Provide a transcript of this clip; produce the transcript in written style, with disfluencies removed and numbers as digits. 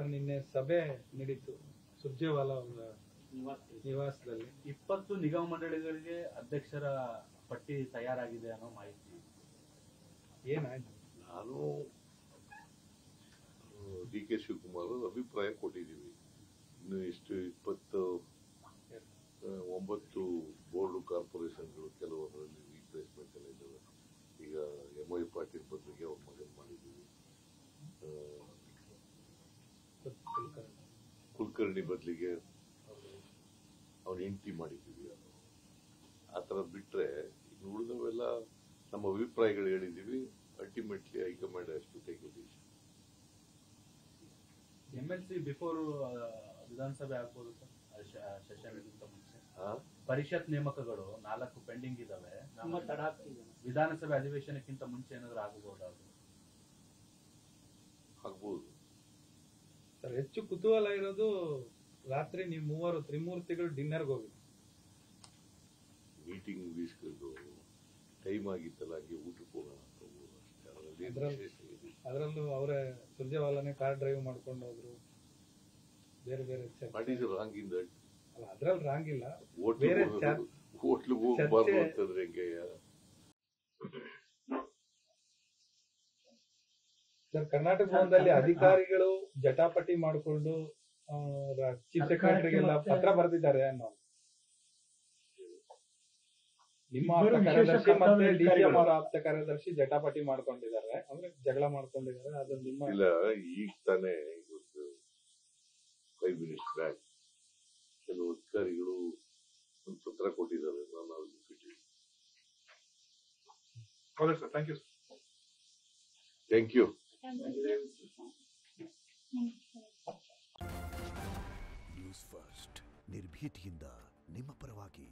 Sir ನಿನ್ನೆ ಸಭೆ ನಡೀತು ಸುರ್ಜೇವಾಲಾ ಅವರ ನಿವಾಸದಲ್ಲಿ 20 ನಿಗಮ ಮಂಡಳಿಗಳಿಗೆ ಅಧ್ಯಕ್ಷರ ಪಟ್ಟಿ ತಯಾರಾಗಿದೆ ಅನ್ನೋ ಮಾಹಿತಿ. ನಾನು ಡಿ ಕೆ ಶಿವಕುಮಾರ್ ಅಭಿಪ್ರಾಯ ಕೊಟ್ಟಿದ್ದೀವಿ. ಇನ್ನು ಇಷ್ಟು 29 ಬೋರ್ಡ್ ಕಾರ್ಪೊರೇಷನ್ಗಳು ಕೆಲವರಲ್ಲಿ ರೀಪ್ಲೇಸ್ಮೆಂಟ್ ಎಲ್ಲ ಇದ್ದಾವೆ. ಈಗ MI ಪಾಟೀಲ್ ಬದಲಿಗೆ ಅವ್ರ ಮಗನ್ ಮಾಡಿದ್ದೀವಿ, ಕುಲಕರ್ಣಿ ಬದಲಿಗೆ ಅವ್ನ ಹೆಂಡತಿ ಮಾಡಿದ್ದೀವಿ. ಆ ತರ ಬಿಟ್ರೆ ಇನ್ನು ಉಳಿದವೆಲ್ಲ ನಮ್ಮ ಅಭಿಪ್ರಾಯಗಳು ಹೇಳಿದ್ದೀವಿ. Ultimately high command has to take a decision. MLC before ವಿಧಾನಸಭೆ ಆಗ್ಬೋದು ಸರ್, ಸೆಷನ್ಗಿಂತ ಮುಂಚೆ ಪರಿಷತ್ ನೇಮಕಗಳು 4 ಪೆಂಡಿಂಗ್ ಇದಾವೆ. ವಿಧಾನಸಭೆ ಅಧಿವೇಶನಕ್ಕಿಂತ ಮುಂಚೆ ಏನಾದ್ರು ಆಗಬಹುದಾದ್ರು ಆಗ್ಬೋದು ಸರ್. ಹೆಚ್ಚು ಕುತೂಹಲ ಇರೋದು ರಾತ್ರಿ ನೀವು ಮೂವರು ತ್ರಿಮೂರ್ತಿಗಳು ಡಿನ್ನರ್ಗೆ ಹೋಗಿ ಮೀಟಿಂಗ್ ಮುಗಿಸ್ಕೊಂಡು ಟೈಮ್ ಆಗಿತ್ತಲ್ಲ, ಹಾಗೆ ಊಟಕ್ಕೆ ಹೋಗೋಣ ಅಂತ ಹೋಗೋದು ಅಷ್ಟೇ. ಅದರಲ್ಲೂ ಅವರೇ ಸುರ್ಜೇವಾಲಾನೇ ಕಾರ್ ಡ್ರೈವ್ ಮಾಡ್ಕೊಂಡು ಹೋದ್ರು. ಬೇರೆ ಬೇರೆ ರಾಂಗ್ ಇನ್ ದಟ್. ಅಲ್ಲ, ಅದ್ರಲ್ಲಿ ರಾಂಗ್ ಇಲ್ಲ. ಹೋಟ್ಲಿಗೆ ಹೋಗಬಾರ್ದು ಅಂತಂದ್ರೆ ಹೆಂಗಯ್ಯ ಸರ್? ಕರ್ನಾಟಕ ಭವನದಲ್ಲಿ ಅಧಿಕಾರಿಗಳು ಜಟಾಪಟಿ ಮಾಡಿಕೊಂಡು ಚೀಫ್ ಸೆಕ್ರೆಟರಿಗೆಲ್ಲ ಪತ್ರ ಬರೆದಿದ್ದಾರೆ ಅನ್ನೋ ನಿಮ್ಮ ಆಪ್ತ ಕಾರ್ಯದರ್ಶಿ ಮತ್ತೆ DCM ಅವರ ಆಪ್ತ ಕಾರ್ಯದರ್ಶಿ ಜಟಾಪಟಿ ಮಾಡ್ಕೊಂಡಿದ್ದಾರೆ, ಅಂದ್ರೆ ಜಗಳ ಮಾಡ್ಕೊಂಡಿದ್ದಾರೆ. ಅದು ನಿಮ್ಮ ಇಲ್ಲ, ಈಗ ತಾನೇ 5 minutes ಬ್ಯಾಕ್ ಕೆಲವು ಅಧಿಕಾರಿಗಳು ಒಂದು ಪತ್ರ ಕೊಟ್ಟಿದ್ದಾರೆ. ನಾನು ಥ್ಯಾಂಕ್ ಯು. ನ್ಯೂಸ್ ಫಸ್ಟ್ ನಿರ್ಭೀತಿಯಿಂದ ನಿಮ್ಮ ಪರವಾಗಿ.